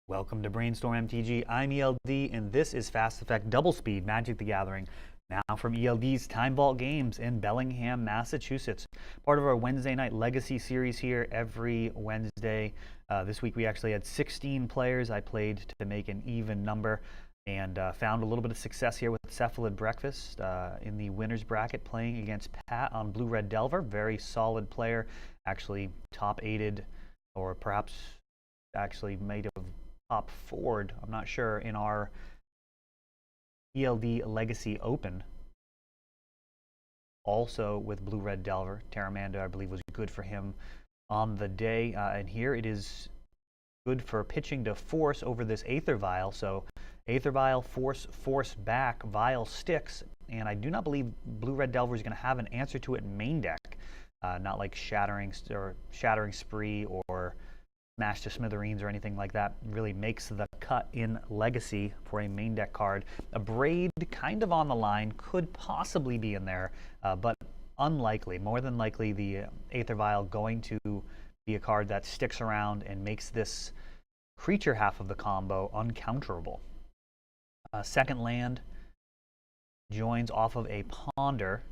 Welcome to Brainstorm MTG. I'm ELD, and this is Fast Effect Double Speed Magic the Gathering. Now from ELD's Time Vault Games in Bellingham, Massachusetts. Part of our Wednesday night Legacy series here every Wednesday. This week we actually had 16 players. I played to make an even number and found a little bit of success here with Cephalid Breakfast in the winner's bracket, playing against Pat on Blue Red Delver. Very solid player, actually top 8'd, or perhaps actually made of top 4'd, I'm not sure, in our ELD Legacy Open. Also with Blue Red Delver. Terramanda, I believe, was good for him on the day. And here it is good for pitching to force over this Aether Vial. So Aether Vial, force back, Vial sticks. And I do not believe Blue Red Delver is going to have an answer to it in main deck. Not like Shattering Spree or Smash to Smithereens or anything like that really makes the cut in Legacy for a main deck card. A Braid kind of on the line, could possibly be in there, but unlikely. More than likely the Aether Vial going to be a card that sticks around and makes this creature half of the combo uncounterable. Second land joins off of a Ponder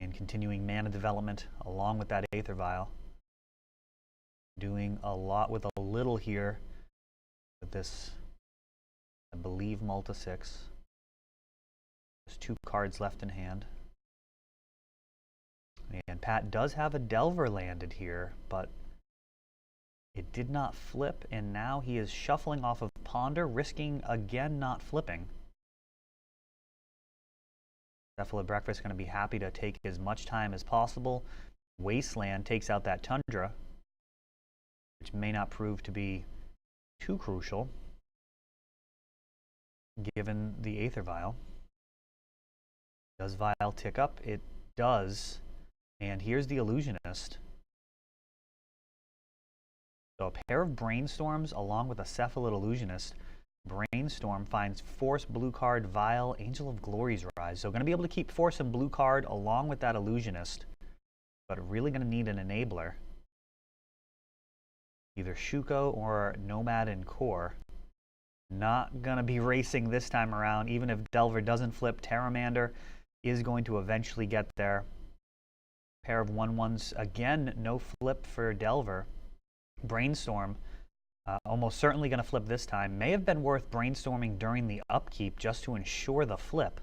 and continuing mana development along with that Aether Vial. Doing a lot with a little here with this, I believe, Multi-6. There's 2 cards left in hand. And Pat does have a Delver landed here, but it did not flip, and now he is shuffling off of Ponder, risking again not flipping. Cephalid Breakfast going to be happy to take as much time as possible. Wasteland takes out that Tundra, which may not prove to be too crucial given the Aether Vial. Does Vial tick up? It does. And here's the Illusionist. So a pair of Brainstorms along with a Cephalid Illusionist. Brainstorm finds Force, blue card, Vial, Angel of Glory's Rise. So going to be able to keep Force and blue card along with that Illusionist, but really going to need an enabler. Either Shuko or Nomad and Core. Not going to be racing this time around. Even if Delver doesn't flip, Terramander is going to eventually get there. Pair of 1/1s. Again, no flip for Delver. Brainstorm, almost certainly going to flip this time. May have been worth brainstorming during the upkeep just to ensure the flip.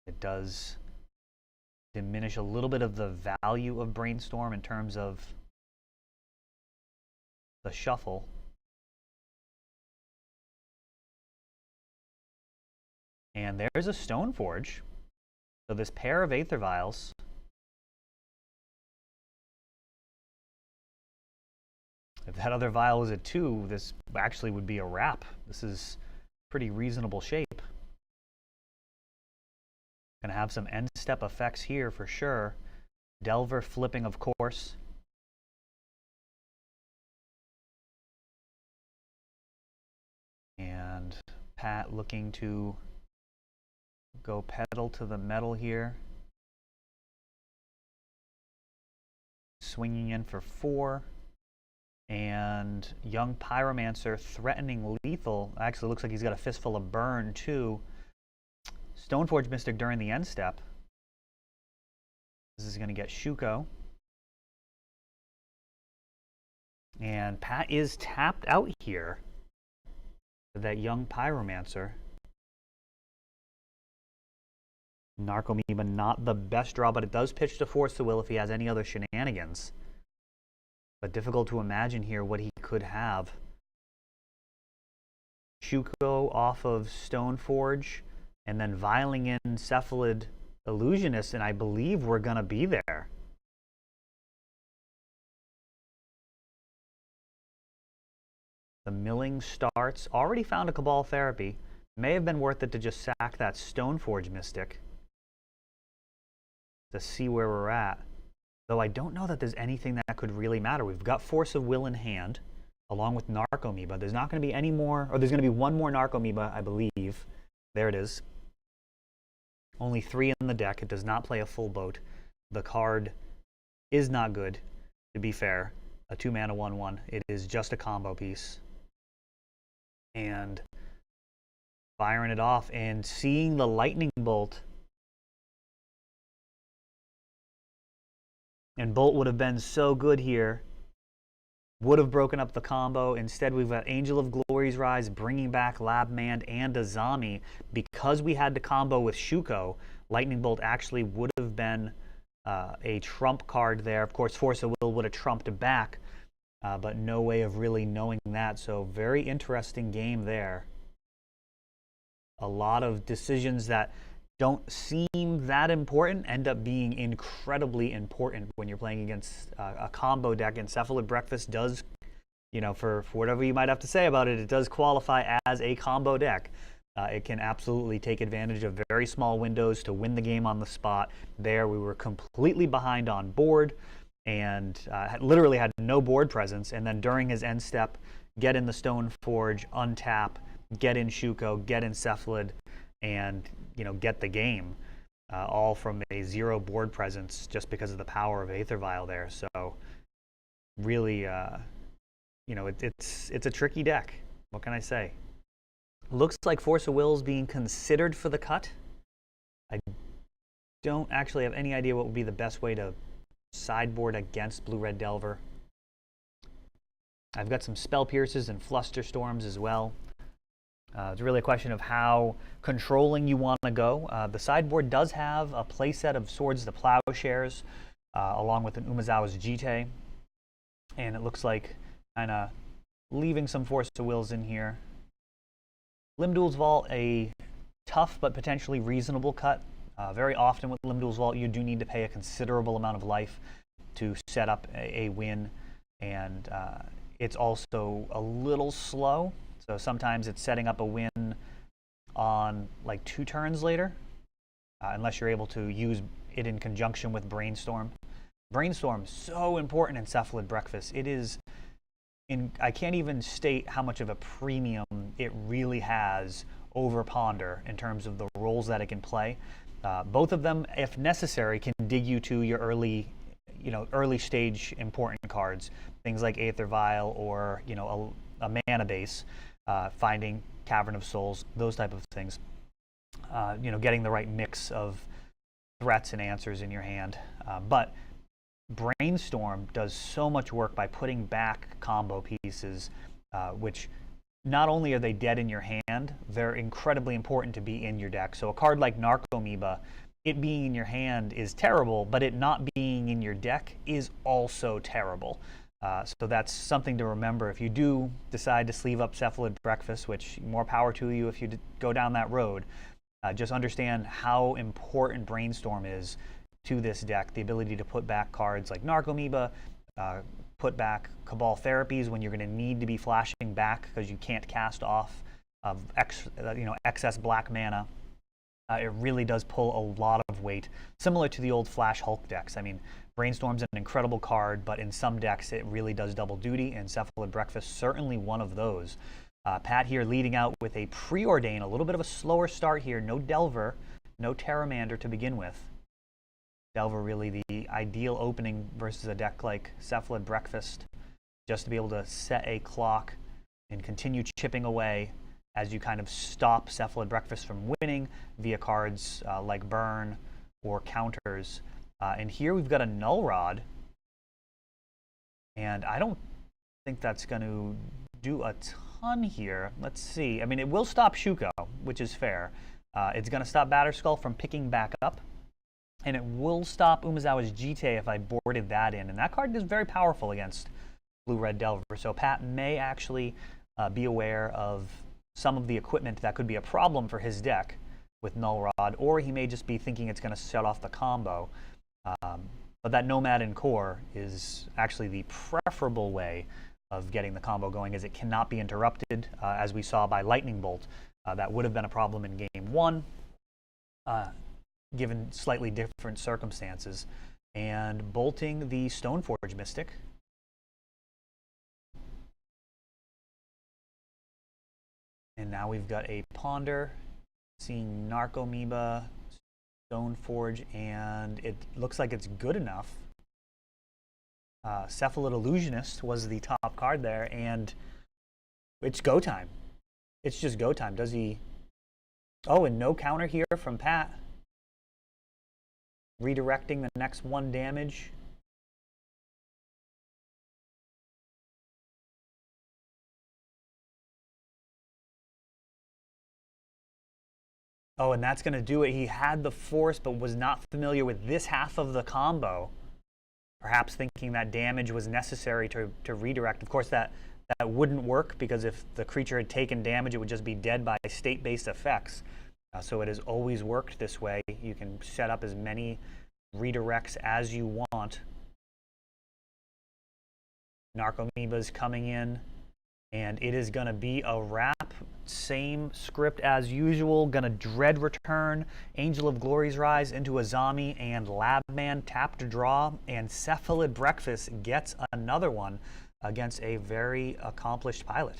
It does diminish a little bit of the value of Brainstorm in terms of the shuffle. And there's a Stoneforge. So this pair of Aether Vials if that other Vial was at 2, this actually would be a wrap. This is pretty reasonable shape. Gonna have some end step effects here for sure. Delver flipping, of course. And Pat looking to go pedal to the metal here. Swinging in for 4. And young Pyromancer threatening lethal. Actually looks like he's got a Fistful of Burn too. Stoneforge Mystic during the end step. This is going to get Shuko. And Pat is tapped out here with that young Pyromancer. Narcomoeba, not the best draw, but it does pitch to Force the Will if he has any other shenanigans. But difficult to imagine here what he could have. Shuko off of Stoneforge, and then vialing in Cephalid Illusionist, and I believe we're going to be there. The milling starts. Already found a Cabal Therapy. May have been worth it to just sack that Stoneforge Mystic to see where we're at. Though I don't know that there's anything that could really matter. We've got Force of Will in hand, along with Narcomoeba. There's not going to be any more, or there's going to be one more Narcomoeba, I believe. There it is. Only 3 in the deck. It does not play a full boat. The card is not good, to be fair. A 2-mana 1/1. It is just a combo piece. And firing it off and seeing the lightning bolt. And bolt would have been so good here. Would have broken up the combo. Instead, we've got Angel of Glory's Rise, bringing back Labmand and Azami. Because we had the combo with Shuko, Lightning Bolt actually would have been a trump card there. Of course, Force of Will would have trumped back, but no way of really knowing that. So very interesting game there. A lot of decisions that don't seem that important end up being incredibly important when you're playing against a combo deck. And Cephalid Breakfast does, you know, for whatever you might have to say about it, it does qualify as a combo deck. It can absolutely take advantage of very small windows to win the game on the spot. There, we were completely behind on board and literally had no board presence. And then during his end step, get in the Stone Forge, untap, get in Shuko, get in Cephalid, and get the game, all from a 0 board presence just because of the power of Aether Vial there. So really, it's a tricky deck. What can I say? Looks like Force of Will is being considered for the cut. I don't actually have any idea what would be the best way to sideboard against Blue-Red Delver. I've got some Spell Pierces and Flusterstorms as well. It's really a question of how controlling you want to go. The sideboard does have a playset of Swords to Plowshares, along with an Umezawa's Jite. And it looks like kind of leaving some Force of Wills in here. Limdul's Vault, a tough but potentially reasonable cut. Very often with Limdul's Vault, you do need to pay a considerable amount of life to set up a win. And it's also a little slow. So sometimes it's setting up a win on like 2 turns later, unless you're able to use it in conjunction with Brainstorm. Brainstorm, so important in Cephalid Breakfast. It is, I can't even state how much of a premium it really has over Ponder in terms of the roles that it can play. Both of them, if necessary, can dig you to your early stage important cards. Things like Aether Vial or, a mana base. Finding Cavern of Souls, those type of things. Getting the right mix of threats and answers in your hand. But Brainstorm does so much work by putting back combo pieces, which not only are they dead in your hand, they're incredibly important to be in your deck. So a card like Narcomoeba, it being in your hand is terrible, but it not being in your deck is also terrible. So that's something to remember if you do decide to sleeve up Cephalid Breakfast, which more power to you if you go down that road. Just understand how important Brainstorm is to this deck. The ability to put back cards like Narcomoeba, put back Cabal Therapies when you're going to need to be flashing back because you can't cast off of excess black mana. It really does pull a lot of weight, similar to the old Flash Hulk decks. I mean, Brainstorm's an incredible card, but in some decks it really does double duty, and Cephalid Breakfast certainly one of those. Pat here leading out with a Preordain, a little bit of a slower start here. No Delver, no Terramander to begin with. Delver really the ideal opening versus a deck like Cephalid Breakfast, just to be able to set a clock and continue chipping away as you kind of stop Cephalid Breakfast from winning via cards like Burn or counters. And here we've got a Null Rod, and I don't think that's going to do a ton here. Let's see. I mean, it will stop Shuko, which is fair. It's going to stop Batterskull from picking back up, and it will stop Umezawa's Jite if I boarded that in. And that card is very powerful against Blue-Red Delver. So Pat may actually be aware of some of the equipment that could be a problem for his deck with Null Rod, or he may just be thinking it's going to shut off the combo. But that Nomad and Core is actually the preferable way of getting the combo going, as it cannot be interrupted, as we saw by Lightning Bolt. That would have been a problem in Game 1, given slightly different circumstances. And bolting the Stoneforge Mystic. And now we've got a Ponder, seeing Narcomoeba, Stoneforge, and it looks like it's good enough. Cephalid Illusionist was the top card there, and it's go time. It's just go time. Does he... Oh, and no counter here from Pat. Redirecting the next 1 damage. Oh, and that's going to do it. He had the force, but was not familiar with this half of the combo. Perhaps thinking that damage was necessary to redirect. Of course, that wouldn't work, because if the creature had taken damage, it would just be dead by state-based effects. So it has always worked this way. You can set up as many redirects as you want. Narcomoeba's coming in, and it is going to be a wrap. Same script as usual. Going to Dread Return, Angel of Glory's Rise into Azami, and Labman tap to draw, and Cephalid Breakfast gets another one against a very accomplished pilot.